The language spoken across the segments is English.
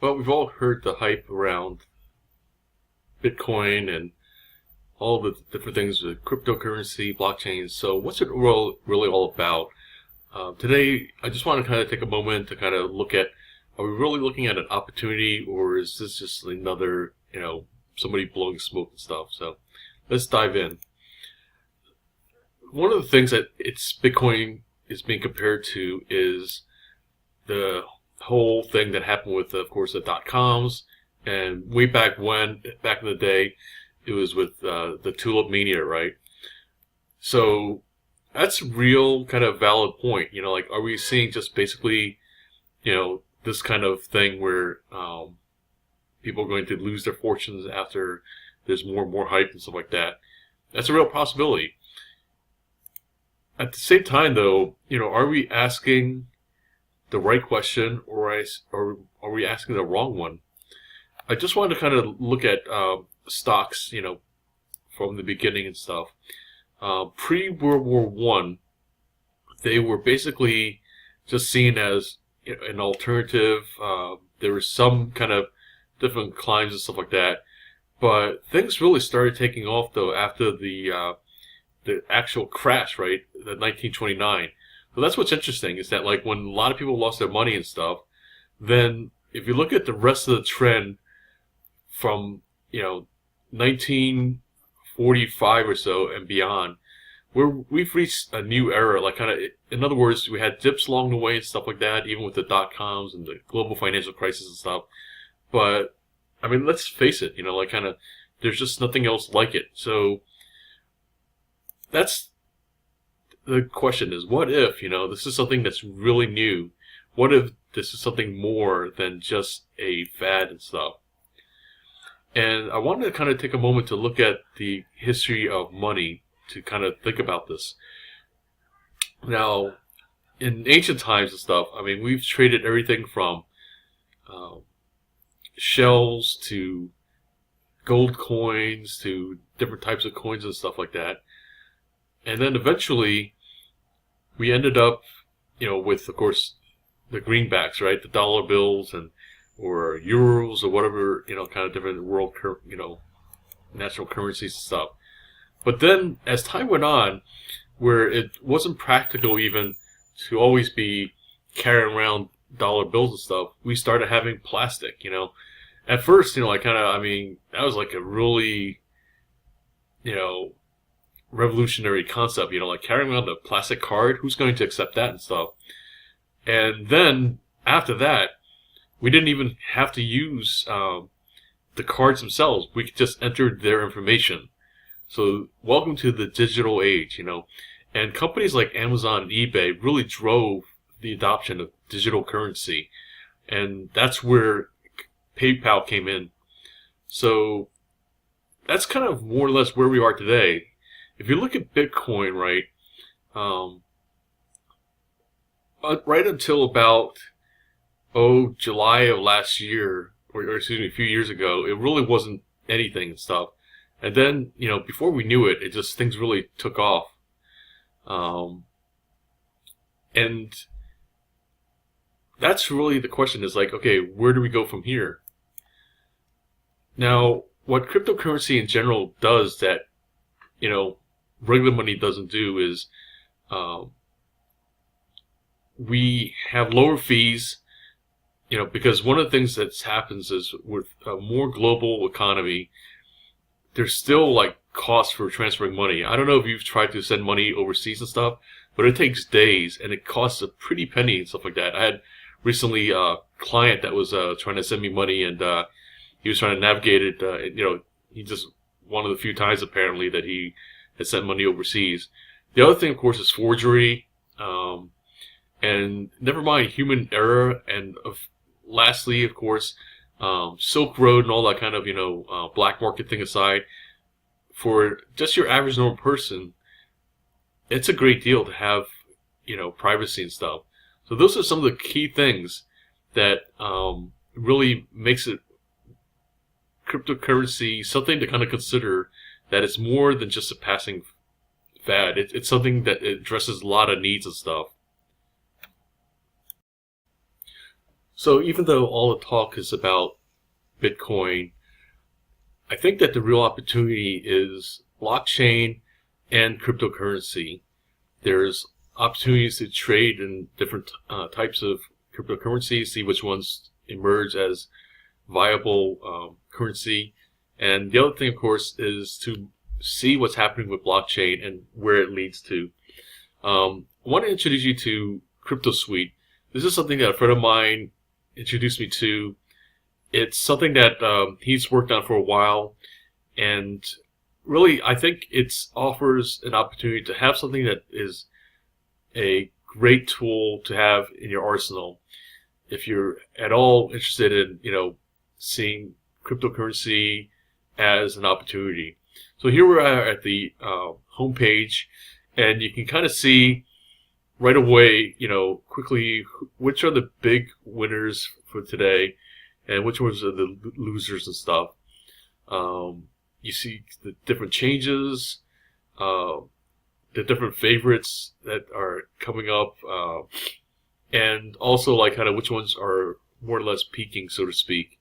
Well, we've all heard the hype around Bitcoin and all the different things with cryptocurrency, blockchains. So what's it really all about? Today, I just want to kind of take a moment to kind of look at, are we really looking at an opportunity, or is this just another, somebody blowing smoke and stuff? So let's dive in. One of the things that Bitcoin is being compared to is the whole thing that happened with, of course, the dot-coms, and way back in the day, it was with the tulip mania, right? So that's a real kind of valid point. Like, are we seeing just basically, this kind of thing where people are going to lose their fortunes after there's more and more hype and stuff like that? That's a real possibility. At the same time, though, are we asking the right question, or are we asking the wrong one? I just wanted to kind of look at stocks, from the beginning and stuff. Pre-World War One, they were basically just seen as an alternative. There was some kind of different climbs and stuff like that, but things really started taking off though after the actual crash, right? The 1929. So that's what's interesting, is that like when a lot of people lost their money and stuff, then if you look at the rest of the trend from 1945 or so and beyond, we've reached a new era. Like, kind of, in other words, we had dips along the way and stuff like that, even with the dot-coms and the global financial crisis and stuff. But I mean, let's face it, like, kind of, there's just nothing else like it. So that's the question: is what if this is something that's really new? What if this is something more than just a fad and stuff? And I wanted to kind of take a moment to look at the history of money to kind of think about this. Now, in ancient times and stuff, I mean, we've traded everything from shells to gold coins to different types of coins and stuff like that. And then eventually, we ended up, with, of course, the greenbacks, right? The dollar bills or euros or whatever, kind of different world, national currencies and stuff. But then, as time went on, where it wasn't practical even to always be carrying around dollar bills and stuff, we started having plastic, At first, that was like a really, revolutionary concept, like carrying around a plastic card. Who's going to accept that and stuff? And then, after that, we didn't even have to use the cards themselves. We could just enter their information. So, welcome to the digital age, And companies like Amazon and eBay really drove the adoption of digital currency. And that's where PayPal came in. So, that's kind of more or less where we are today. If you look at Bitcoin, right, right until about, July of last year, or excuse me, a few years ago, it really wasn't anything and stuff. And then, before we knew it, things really took off. And that's really the question, is like, okay, where do we go from here? Now, what cryptocurrency in general does that, regular money doesn't do is, we have lower fees, because one of the things that happens is with a more global economy, there's still like costs for transferring money. I don't know if you've tried to send money overseas and stuff, but it takes days and it costs a pretty penny and stuff like that. I had recently a client that was trying to send me money, and he was trying to navigate it. He just one of the few times apparently that he had sent money overseas. The other thing, of course, is forgery, and never mind human error, and lastly, of course, Silk Road and all that kind of black market thing aside. For just your average normal person, it's a great deal to have privacy and stuff. So those are some of the key things that really makes it cryptocurrency something to kind of consider, that it's more than just a passing fad. It's something that addresses a lot of needs and stuff. So even though all the talk is about Bitcoin, I think that the real opportunity is blockchain and cryptocurrency. There's opportunities to trade in different types of cryptocurrencies, see which ones emerge as viable currency. And the other thing, of course, is to see what's happening with blockchain and where it leads to. I want to introduce you to Cryptosuite. This is something that a friend of mine introduced me to. It's something that he's worked on for a while, and really, I think it offers an opportunity to have something that is a great tool to have in your arsenal. If you're at all interested in, seeing cryptocurrency as an opportunity. So here we are at the home page, and you can kind of see right away, quickly, which are the big winners for today and which ones are the losers and stuff. You see the different changes, the different favorites that are coming up, and also like kind of which ones are more or less peaking, so to speak.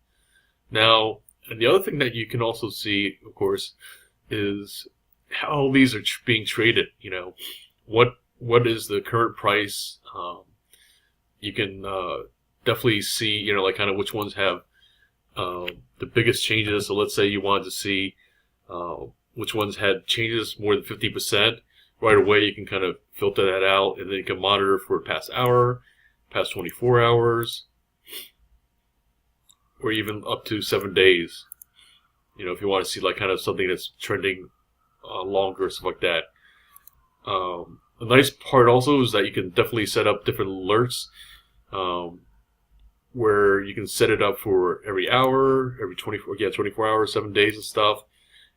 Now, and the other thing that you can also see, of course, is how these are being traded. What is the current price? You can definitely see, like kind of which ones have the biggest changes. So let's say you wanted to see which ones had changes more than 50%. Right away, you can kind of filter that out, and then you can monitor for the past hour, past 24 hours, or even up to 7 days. If you want to see like kind of something that's trending longer, stuff like that. The nice part also is that you can definitely set up different alerts, where you can set it up for every hour, every 24 hours, 7 days and stuff,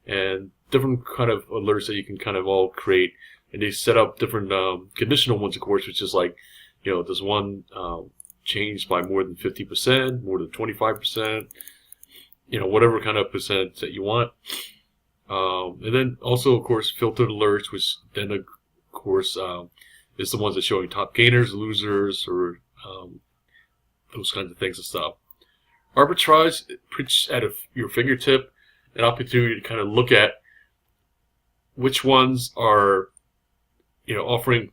and different kind of alerts that you can kind of all create. And they set up different conditional ones, of course, which is like, does one change by more than 50%, more than 25%, whatever kind of percentage that you want. And then also, of course, filtered alerts, which then, of course, is the ones that show you top gainers, losers, or those kinds of things and stuff. Arbitrage puts at your fingertip an opportunity to kind of look at which ones are, offering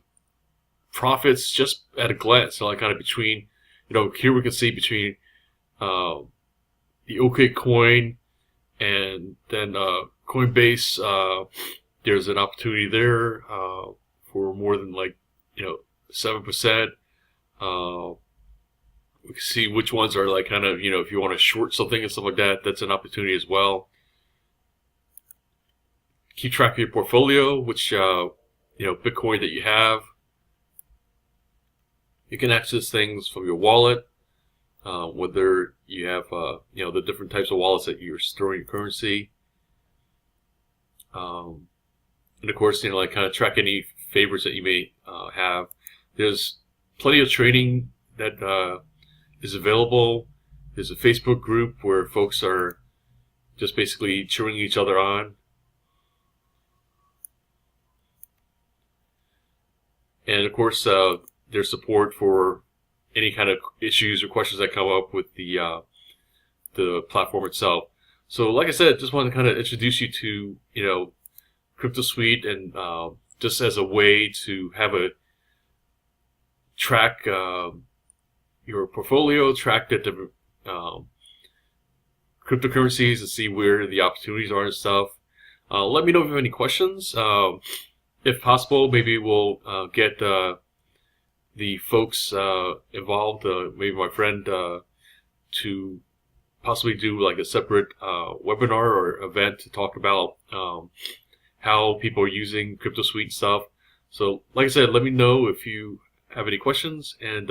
profits just at a glance. So like kind of between, here we can see between the OK coin and then Coinbase. There's an opportunity there for more than 7%. We can see which ones are like kind of, if you want to short something and stuff like that, that's an opportunity as well. Keep track of your portfolio, which, Bitcoin that you have. You can access things from your wallet, whether you have, the different types of wallets that you're storing your currency. And of course, like kind of track any favorites that you may have. There's plenty of trading that is available. There's a Facebook group where folks are just basically cheering each other on. And of course, there's support for any kind of issues or questions that come up with the platform itself. So, like I said, just wanted to kind of introduce you to Cryptosuite, and just as a way to have a track your portfolio, track the different cryptocurrencies, and see where the opportunities are and stuff. Let me know if you have any questions. If possible, maybe we'll get the folks involved, maybe my friend, to possibly do like a separate webinar or event to talk about how people are using Cryptosuite stuff. So, like I said, let me know if you have any questions, and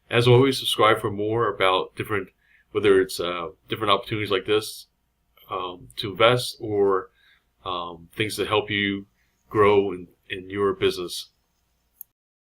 as always, subscribe for more about different, whether it's different opportunities like this to invest, or things that help you grow in your business.